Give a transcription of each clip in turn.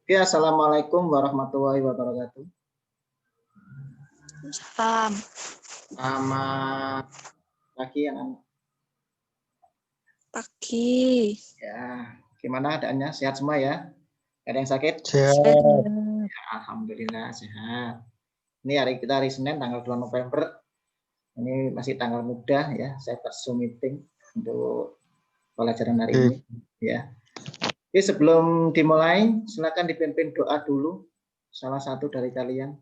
Oke, assalamualaikum warahmatullahi wabarakatuh. Salam. Selamat pagi anak-anak. Pagi. Ya, gimana keadaannya? Sehat semua ya? Ada yang sakit? Sehat. Ya, alhamdulillah sehat. Ini kita hari Senin tanggal 2 November. Ini masih tanggal muda ya. Saya pas Zoom meeting untuk pelajaran hari ini. Ya. Oke, sebelum dimulai, silakan dipimpin doa dulu. Salah satu dari kalian.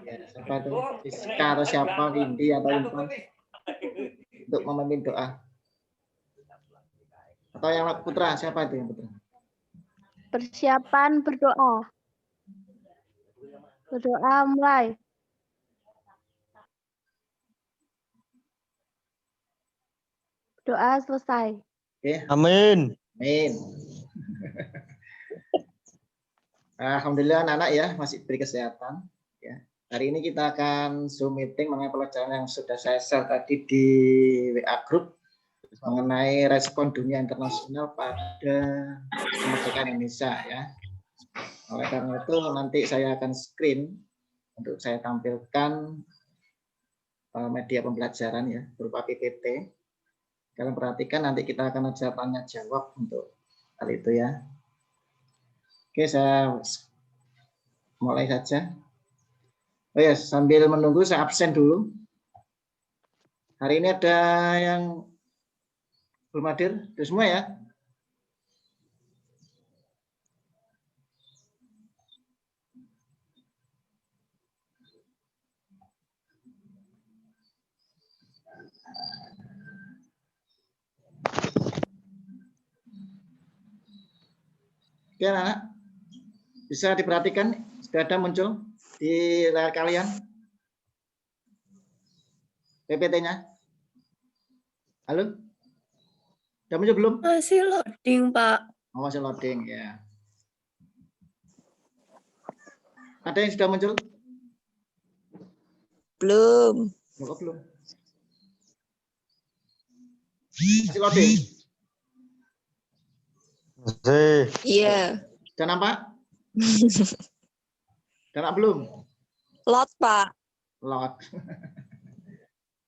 Ya, siapa itu? Siska atau siapa? Windy atau Intan? Untuk memimpin doa. Atau yang Putra, siapa itu yang Putra? Persiapan berdoa. Berdoa mulai. Doa selesai. Oke. Amin. Amin. Alhamdulillah anak-anak ya masih diberi kesehatan. Ya. Hari ini kita akan Zoom meeting mengenai pelajaran yang sudah saya share tadi di WA Group mengenai respon dunia internasional pada kemerdekaan Indonesia ya. Oleh karena itu nanti saya akan screen untuk saya tampilkan media pembelajaran ya berupa PPT. Kalian perhatikan nanti kita akan ada tanya jawab untuk hal itu ya. Oke, saya mulai saja. Oh ya, sambil menunggu saya absen dulu. Hari ini ada yang belum hadir? Itu semua ya? Oke, anak-anak. Bisa diperhatikan, sudah ada muncul di layar kalian PPT-nya. Halo? Sudah muncul belum? Masih loading, Pak. Oh, masih loading ya. Ada yang sudah muncul? Belum. Oh, belum. Masih loading? Iya. Sudah nampak? Sudah nampak belum? Lot, Pak. Load.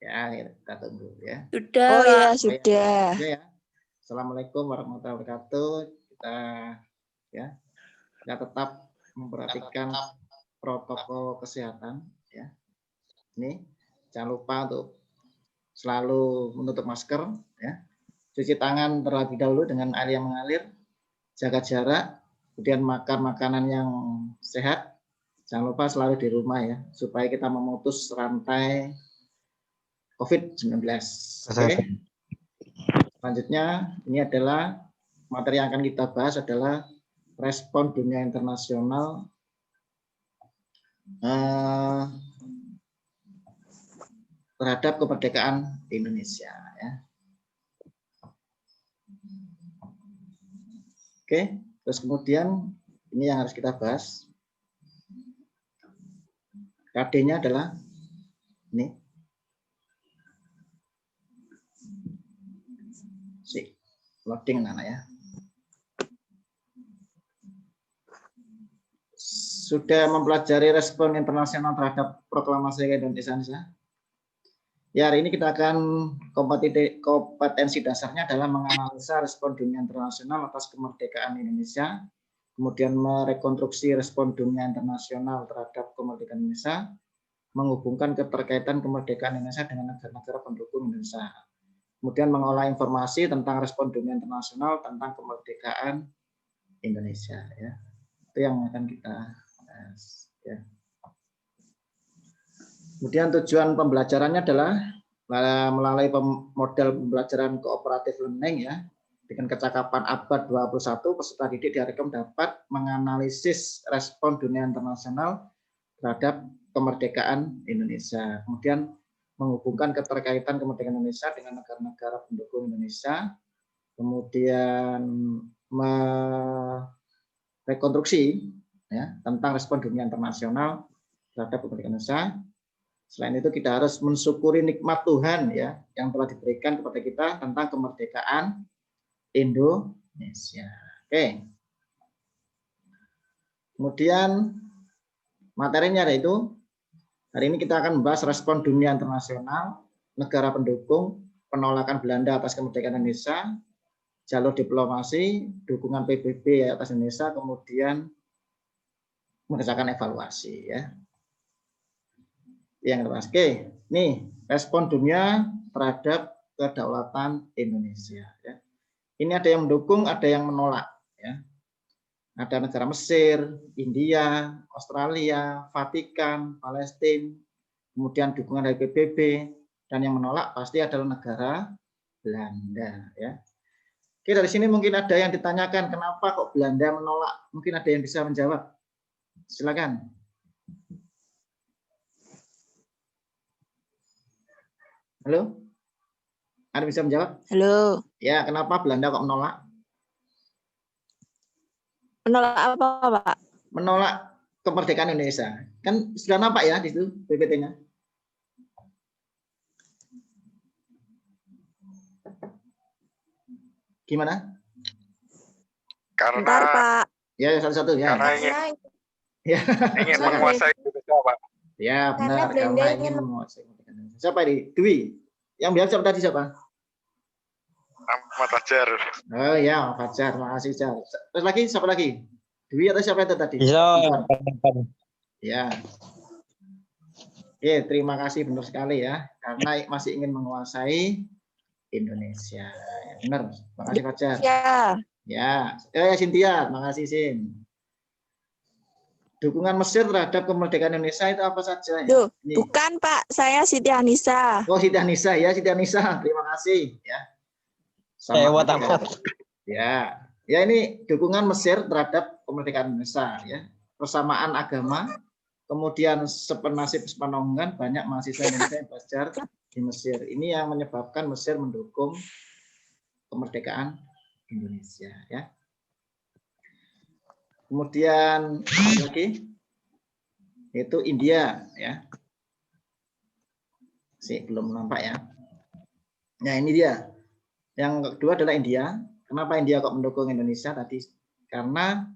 Ya, kita tunggu ya. Sudah. Oh ya, sudah. Ya. Assalamualaikum warahmatullahi wabarakatuh. Kita tetap memperhatikan protokol kesehatan ya. Ini jangan lupa untuk selalu menutup masker ya. Cuci tangan terlebih dahulu dengan air yang mengalir, jaga jarak, kemudian makan makanan yang sehat. Jangan lupa selalu di rumah ya, supaya kita memutus rantai COVID-19. Oke. Selanjutnya, ini adalah materi yang akan kita bahas adalah respon dunia internasional terhadap kemerdekaan Indonesia. Ya. Oke, terus kemudian ini yang harus kita bahas. KD-nya adalah ini. Loading anak ya. Sudah mempelajari respon internasional terhadap proklamasi Indonesia. Ya, hari ini kita akan kompetensi dasarnya adalah menganalisa respon dunia internasional atas kemerdekaan Indonesia, kemudian merekonstruksi respon dunia internasional terhadap kemerdekaan Indonesia, menghubungkan keterkaitan kemerdekaan Indonesia dengan negara-negara pendukung Indonesia, kemudian mengolah informasi tentang respon dunia internasional tentang kemerdekaan Indonesia. Ya. Itu yang akan kita bahas. Ya. Kemudian tujuan pembelajarannya adalah melalui model pembelajaran kooperatif learning ya, dengan kecakapan abad 21 peserta didik diharapkan dapat menganalisis respon dunia internasional terhadap kemerdekaan Indonesia. Kemudian menghubungkan keterkaitan kemerdekaan Indonesia dengan negara-negara pendukung Indonesia. Kemudian merekonstruksi ya, tentang respon dunia internasional terhadap kemerdekaan Indonesia. Selain itu kita harus mensyukuri nikmat Tuhan ya yang telah diberikan kepada kita tentang kemerdekaan Indonesia. Oke. Kemudian materinya yaitu hari ini kita akan membahas respon dunia internasional, negara pendukung, penolakan Belanda atas kemerdekaan Indonesia, jalur diplomasi, dukungan PBB atas Indonesia, kemudian mengerjakan evaluasi ya. Yang terus, oke, nih respon dunia terhadap kedaulatan Indonesia. Ya. Ini ada yang mendukung, ada yang menolak. Ya. Ada negara Mesir, India, Australia, Vatikan, Palestina, kemudian dukungan dari PBB, dan yang menolak pasti adalah negara Belanda. Ya. Oke, dari sini mungkin ada yang ditanyakan, kenapa kok Belanda menolak? Mungkin ada yang bisa menjawab. Silakan. Halo? Ada bisa menjawab? Halo. Ya, kenapa Belanda kok menolak? Menolak apa, Pak? Menolak kemerdekaan Indonesia. Kan sudah nampak ya di situ PPT-nya. Gimana? Karena Bentar, Pak. Ya, satu-satu ya. karena Ya, ingin silakan. menguasai Indonesia, Pak. Ya, benar. Belanda Karena ingin ingin menguasai kemerdekaan Indonesia. Siapa ini? Dwi. Yang bilang siapa tadi siapa? Ahmad Fajar. Oh ya, Fajar. Makasih, Jar. Terus lagi, siapa lagi? Dwi atau siapa itu tadi? Bisa. Ya. Oke, terima kasih benar sekali ya. Karena masih ingin menguasai Indonesia. Ya, benar. Makasih Fajar. Ya. Ya, Cynthia, makasih Sin. Dukungan Mesir terhadap kemerdekaan Indonesia itu apa saja? Ya? Duh, Ini. bukan, Pak. Saya Siti Anissa. Oh, Siti Anissa ya, Siti Anissa. Terima kasih ya. Sama aja. Ya. Ya, ini dukungan Mesir terhadap kemerdekaan Indonesia ya. Persamaan agama, kemudian sepenasib sepenanggungan banyak mahasiswa Indonesia yang belajar di Mesir. Ini yang menyebabkan Mesir mendukung kemerdekaan Indonesia ya. Kemudian apa lagi? Itu India ya. Belum nampak ya. Nah, ini dia. Yang kedua adalah India. Kenapa India kok mendukung Indonesia tadi? Karena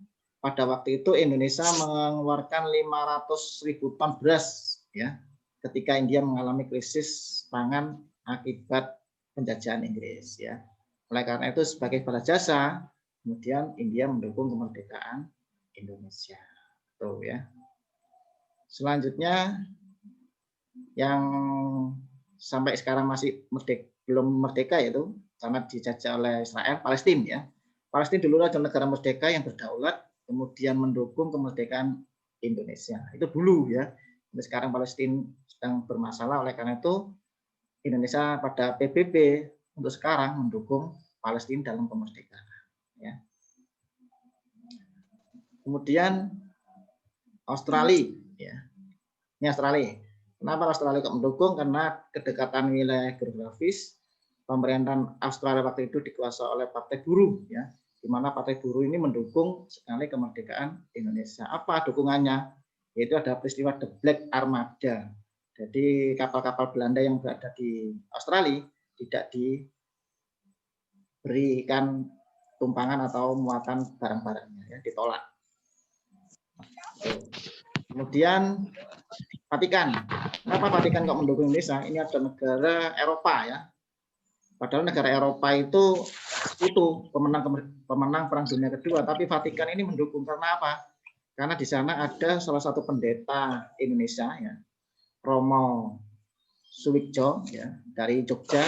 pada waktu itu Indonesia mengeluarkan 500.000 ton beras ya ketika India mengalami krisis pangan akibat penjajahan Inggris ya. Oleh karena itu sebagai balas jasa kemudian India mendukung kemerdekaan Indonesia. Tuh ya. Selanjutnya yang sampai sekarang masih belum merdeka yaitu karena dijajah oleh Israel, Palestina ya. Palestina dulu adalah negara merdeka yang berdaulat kemudian mendukung kemerdekaan Indonesia. Itu dulu ya. Dan sekarang Palestina sedang bermasalah, oleh karena itu Indonesia pada PBB untuk sekarang mendukung Palestina dalam kemerdekaan ya. Kemudian Australia ya. Ini Australia. Kenapa Australia kok mendukung? Karena kedekatan wilayah geografis. Pemerintahan Australia waktu itu dikuasai oleh Partai Buruh ya. Di mana Partai Buruh ini mendukung sekali kemerdekaan Indonesia. Apa dukungannya? Yaitu ada peristiwa The Black Armada. Jadi kapal-kapal Belanda yang berada di Australia tidak diberikan tumpangan atau muatan barang-barangnya ya, ditolak. Kemudian Vatikan. Kenapa Vatikan kok mendukung Indonesia? Ini ada negara Eropa ya. Padahal negara Eropa itu pemenang Perang Dunia Kedua, tapi Vatikan ini mendukung karena apa? Karena di sana ada salah satu pendeta Indonesia ya, Romo Suwikjo ya, dari Jogja,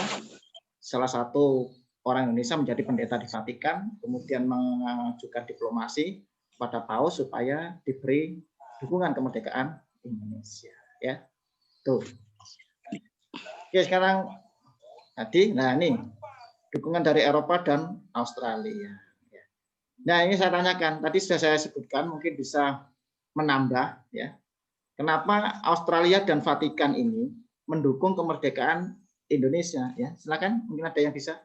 salah satu orang Indonesia menjadi pendeta di Vatikan, kemudian mengajukan diplomasi pada Paus supaya diberi dukungan kemerdekaan Indonesia ya. Tuh. Oke, sekarang tadi nah ini dukungan dari Eropa dan Australia. Nah, ini saya tanyakan, tadi sudah saya sebutkan, mungkin bisa menambah ya. Kenapa Australia dan Vatikan ini mendukung kemerdekaan Indonesia ya? Silakan, mungkin ada yang bisa.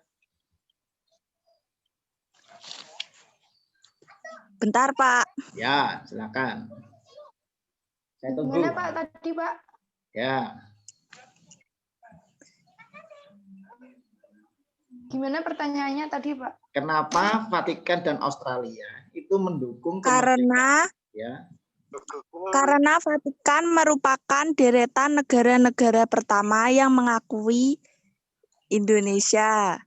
Bentar, Pak. Ya, silakan. Saya tunggu. Gimana Pak tadi Pak? Ya. Gimana pertanyaannya tadi Pak? Kenapa Vatikan dan Australia itu mendukung Karena Ya. Karena Vatikan merupakan deretan negara-negara pertama yang mengakui Indonesia.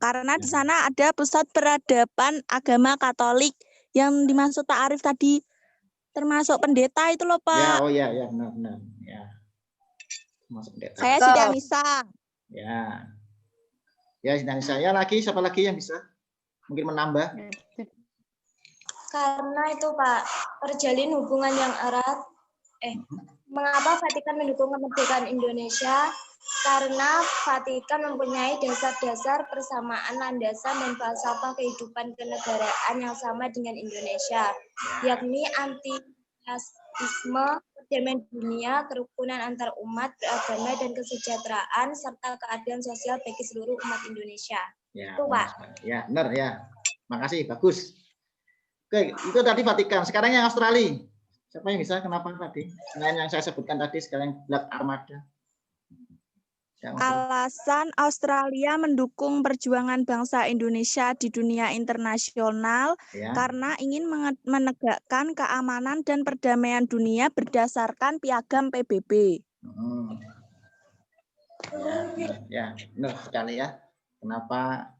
Karena di sana ada pusat peradaban agama Katolik yang dimaksud Pak Arif tadi, termasuk pendeta itu loh, Ya, Pak. oh ya, ya benar-benar. Ya. Masuk pendeta. Saya Siti Anissa. Ya. Ya, saya lagi, siapa lagi yang bisa? Mungkin menambah. Karena itu Pak, terjalin hubungan yang erat. Mengapa Vatikan mendukung kemerdekaan Indonesia? Karena Vatikan mempunyai dasar-dasar persamaan landasan dan falsafah kehidupan kenegaraan yang sama dengan Indonesia, yakni anti-rasisme, perdamaian dunia, kerukunan antar umat beragama dan kesejahteraan serta keadilan sosial bagi seluruh umat Indonesia. Ya, Itu Pak. Ya, benar ya. Makasih, bagus. Oke, itu tadi Vatikan. Sekarang yang Australia. Siapa yang bisa? Kenapa tadi? Selain yang saya sebutkan tadi, sekarang Black Armada. Alasan Australia mendukung perjuangan bangsa Indonesia di dunia internasional karena ingin menegakkan keamanan dan perdamaian dunia berdasarkan piagam PBB. Ya, benar sekali ya. Kenapa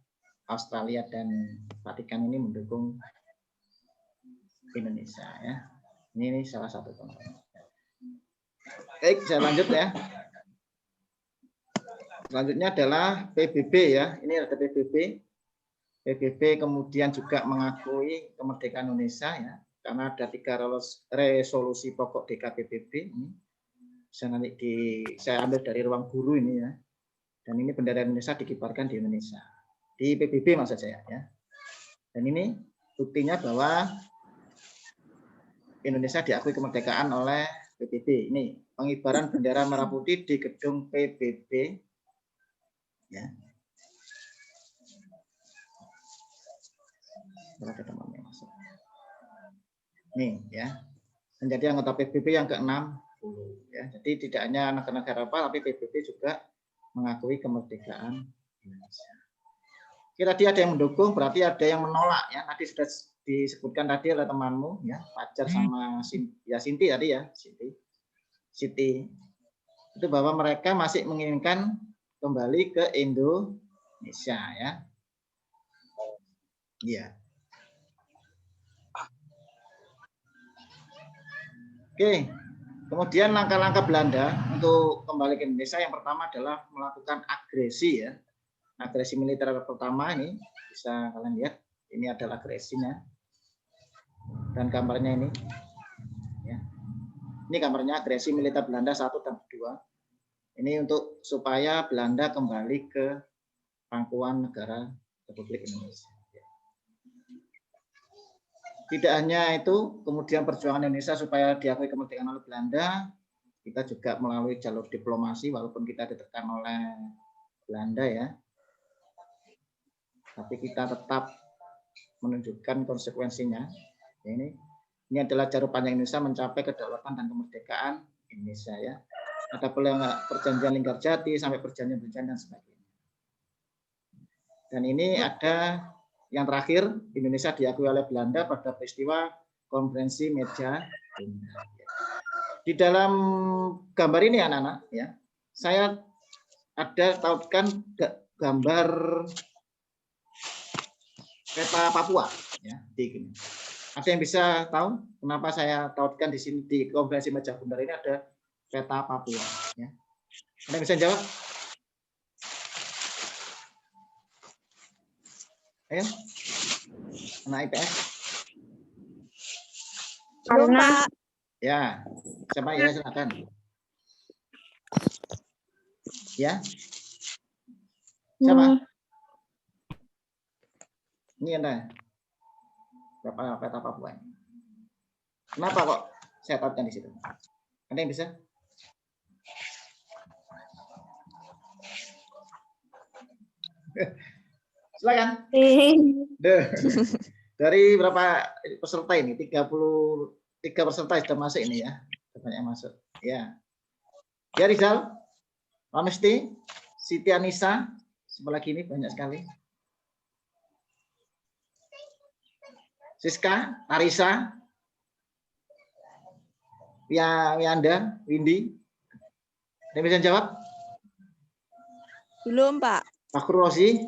Australia dan Vatikan ini mendukung Indonesia ya. Ini salah satu contoh. Baik, saya lanjut ya. Selanjutnya adalah PBB ya. Ini ada PBB. PBB kemudian juga mengakui kemerdekaan Indonesia ya. Karena ada 3 resolusi pokok DKPBB ini. Bisa nanti saya ambil dari ruang guru ini ya. Dan ini bendera Indonesia dikibarkan di Indonesia. Di PBB maksud saya ya. Dan ini buktinya bahwa Indonesia diakui kemerdekaan oleh PBB. Ini pengibaran bendera merah putih di gedung PBB. Ya. Berada temannya masuk. Nih ya. Menjadi anggota PBB yang ke-60 ya. Jadi tidak hanya negara-negara apa, tapi PBB juga mengakui kemerdekaan Indonesia. Oke, tadi ada yang mendukung, berarti ada yang menolak ya. Tadi sudah disebutkan tadi oleh temanmu ya, Fajar sama Sinti tadi ya, Siti. Itu bahwa mereka masih menginginkan kembali ke Indonesia ya. Iya. Oke. Kemudian langkah-langkah Belanda untuk kembali ke Indonesia yang pertama adalah melakukan agresi ya. Agresi militer pertama ini bisa kalian lihat, ini adalah agresinya. Dan gambarnya ini. Ya. Ini gambarnya agresi militer Belanda 1 dan 2. Ini untuk supaya Belanda kembali ke pangkuan negara Republik Indonesia. Tidak hanya itu, kemudian perjuangan Indonesia supaya diakui kemerdekaan oleh Belanda, kita juga melalui jalur diplomasi, walaupun kita ditekan oleh Belanda ya, tapi kita tetap menunjukkan konsekuensinya. Ini adalah jalur panjang Indonesia mencapai kedaulatan dan kemerdekaan Indonesia ya. Ada perjanjian Linggarjati sampai perjanjian dan sebagainya. Dan ini ada yang terakhir, Indonesia diakui oleh Belanda pada peristiwa konferensi meja. Di dalam gambar ini anak-anak ya, saya ada tautkan gambar peta Papua ya, di ada yang bisa tahu kenapa saya tautkan di sini di konferensi meja bundar ini ada peta Papua ya. Ada yang bisa jawab? Ayo. Anak IPS. Karena Ya, siapa ya, silakan. Ya. Siapa? Ini Anda. Berapa peta Papua ini? Kenapa kok saya tautkan di situ? Ada yang bisa? Silakan. Dari berapa peserta ini? 33 peserta sudah masuk ini ya. Banyak masuk. Ya. Ya Rizal, Ramesti, Siti Anissa, sebelah kini banyak sekali. Siska, Arisa, Wianda, Windy. Ada yang bisa jawab? Belum, Pak. Pak Rosi.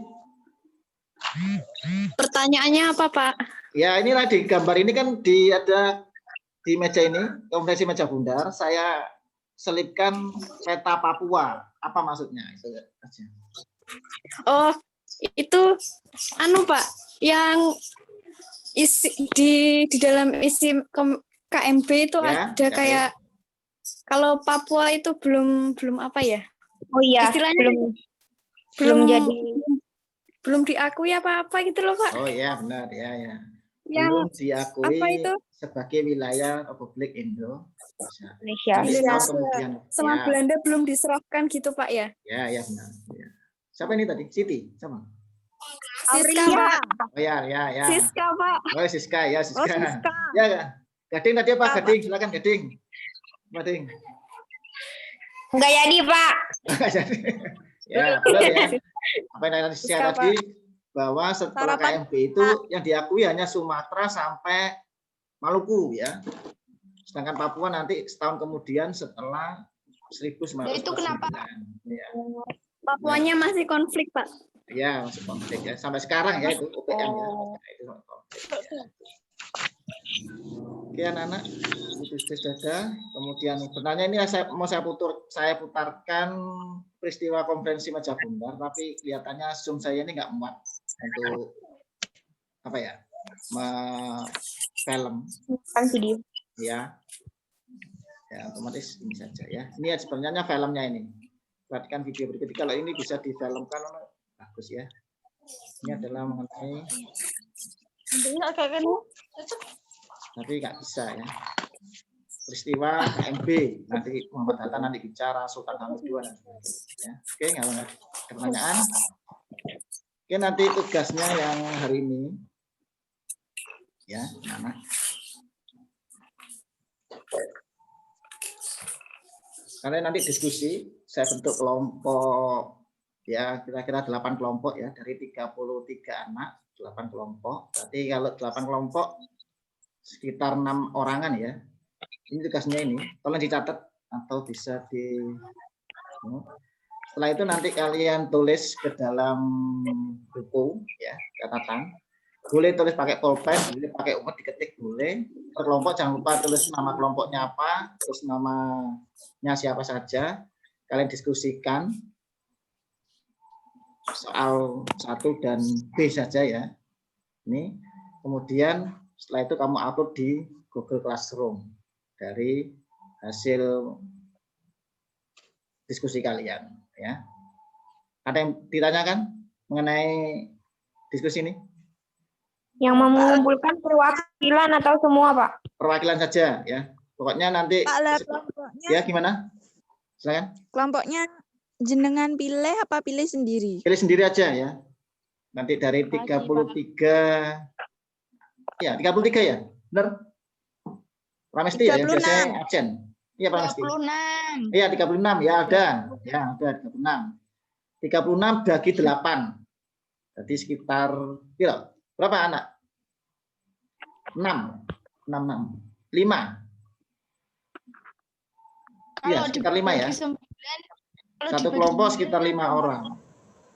Pertanyaannya apa, Pak? Ya, inilah di gambar ini kan ada di meja ini, konferensi meja bundar, saya selipkan peta Papua. Apa maksudnya? Itu aja. Oh, itu Pak, yang isi di dalam isi KMB itu Ya, ada kayak kalau Papua itu belum apa ya? Oh iya, Istilahnya belum jadi. belum diakui apa-apa gitu loh, Pak. Oh ya, benar ya ya. Yang Belum diakui apa itu? sebagai wilayah Republik Indonesia. Indonesia. Nanti setahun kemudian. Sama Ya, Belanda belum diserahkan gitu, Pak ya? ya benar. Ya. Siapa ini tadi? Siti, sama. Siska, Auria. Pak. Oh ya. Siska, Pak. Oh Siska, ya Siska. Oh, Siska. Ya, ya. Gading tadi apa? Siska, Pak. Gading, silakan Gading. Gading. Enggak jadi, Pak. Ya, benar ya. Apa yang tadi Siska, saya tadi bahwa setelah Sarapan. KMB itu yang diakui hanya Sumatera sampai Maluku ya. Sedangkan Papua nanti setahun kemudian setelah 1949. Itu kenapa? Ya. Papuanya masih konflik, Pak. Ya, masih konflik ya. Sampai sekarang ya itu UPN ya. Itu konflik, ya. Oke anak-anak, itu sudah. Kemudian bertanya ini saya putarkan peristiwa konferensi meja bundar, tapi kelihatannya Zoom saya ini nggak muat untuk apa ya, film Kan video. ya. Ya otomatis ini saja ya. Ini sebenarnya filmnya ini. Perhatikan video berikut. Kalau ini bisa difilmkan, bagus ya. Ini adalah mengenai, tapi nggak bisa ya. Peristiwa KMB, nanti Muhammad Hatta nanti bicara, Sultan Hamid II dan sebagainya. Ya. Oke, nggak ada pertanyaan. Oke, nanti tugasnya yang hari ini, ya, anak. Kalian nanti diskusi, saya bentuk kelompok, ya kira-kira 8 kelompok ya, dari 33 anak, 8 kelompok. Berarti kalau 8 kelompok, sekitar 6 orangan ya. Ini tugasnya ini, tolong dicatat atau bisa di. Setelah itu nanti kalian tulis ke dalam buku ya, catatan. Boleh tulis pakai pulpen, boleh pakai umat diketik boleh. Per kelompok jangan lupa tulis nama kelompoknya apa, terus namanya siapa saja. Kalian diskusikan soal 1 dan B saja ya. Ini kemudian setelah itu kamu upload di Google Classroom dari hasil diskusi kalian ya. Ada yang ditanyakan mengenai diskusi ini? Yang mengumpulkan perwakilan atau semua, Pak? Perwakilan saja ya. Pokoknya nanti Pak, lah, kelompoknya, ya gimana? Silakan. kelompoknya jenengan pilih apa pilih sendiri? Pilih sendiri aja ya. Nanti dari 33 ya, 33 ya. Benar? Pramesti ya, yang biasanya absen. Iya, Pramesti. 36. Iya, 36 ya ada. Ya, ada 36. 36 bagi 8. Jadi sekitar berapa anak? 6. 5. Iya, sekitar 5 ya. Satu kelompok sekitar 5 orang.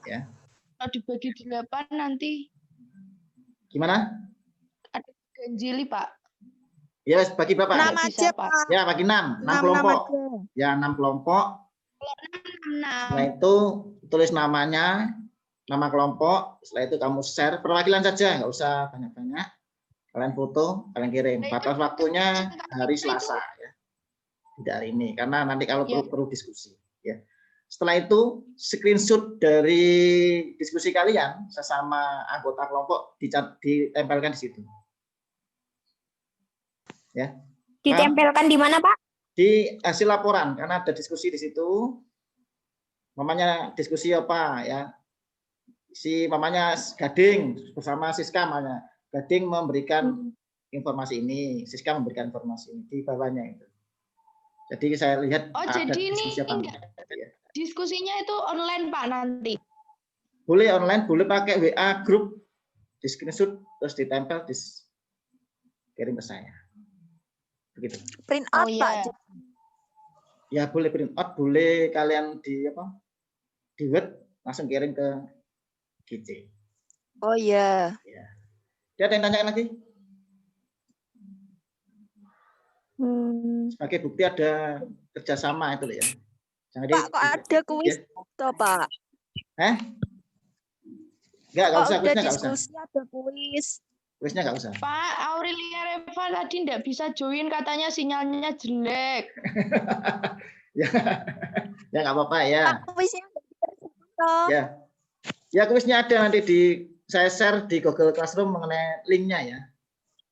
Ya. Kalau dibagi 8 nanti Gimana? ada ganjili, Pak. Ya, bagi berapa? 6 bisa, aja, Pak. Pak. Ya, bagi 6. 6 6 kelompok. aja. Ya, 6 kelompok. 6. Setelah itu tulis namanya, nama kelompok. Setelah itu kamu share perwakilan saja, nggak usah banyak-banyak. Kalian foto, kalian kirim. Batas waktunya hari Selasa ya. Tidak hari ini, karena nanti kalau perlu diskusi. Ya. Setelah itu screenshot dari diskusi kalian sesama anggota kelompok ditempelkan di situ. Ya. Ditempelkan di mana, Pak? Di hasil laporan karena ada diskusi di situ. Mamanya diskusi apa ya? Si mamanya Gading bersama Siska mamanya. Gading memberikan informasi ini, Siska memberikan informasi ini di bawahnya itu. Jadi saya lihat ada Jadi ini diskusi apa enggak. ya. Diskusinya itu online, Pak, nanti. Boleh online, boleh pakai WA grup, di screenshot terus ditempel, kirim ke saya. Begitu. Print Oh out, Pak. iya. Ya boleh print out, boleh kalian di Word langsung kirim ke GC. Oh iya. Ya. Dia ada yang tanya lagi? Sebagai bukti ada kerjasama itu loh ya. Jangan Pak, kok ada kuis toh, Pak? Enggak Kok usah, udah kuisnya enggak usah. diskusi ada kuis? Kuisnya enggak usah. Pak, Aurelia Reva tadi tidak bisa join, katanya sinyalnya jelek. Ya, ya nggak apa-apa ya. Pak, kuisnya nggak bisa toh. Ya, ya kuisnya ada nanti saya share di Google Classroom mengenai linknya ya.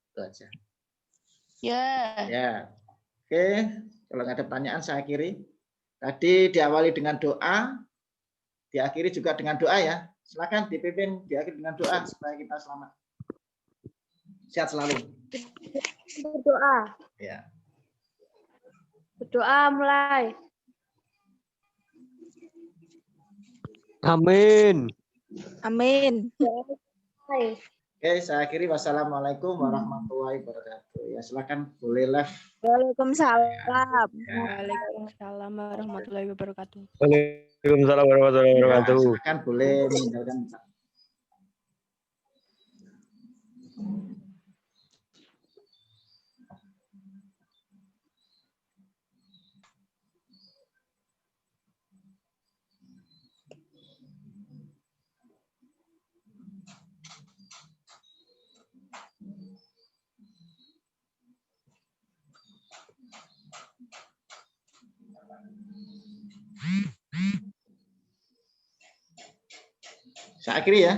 Itu aja. Ya. Ya, oke. Kalau nggak ada pertanyaan saya akhiri. Tadi diawali dengan doa, diakhiri juga dengan doa ya. Silakan dipimpin diakhiri dengan doa supaya kita selamat. Sehat selalu. Berdoa. Ya. Berdoa mulai. Amin. Amin. Mulai. Oke, saya akhiri. Wassalamualaikum warahmatullahi wabarakatuh. Ya, silakan boleh live. Waalaikumsalam. Ya. Waalaikumsalam warahmatullahi wabarakatuh. Waalaikumsalam warahmatullahi Ya, wabarakatuh. silakan boleh meninggalkan. Saya akhiri ya.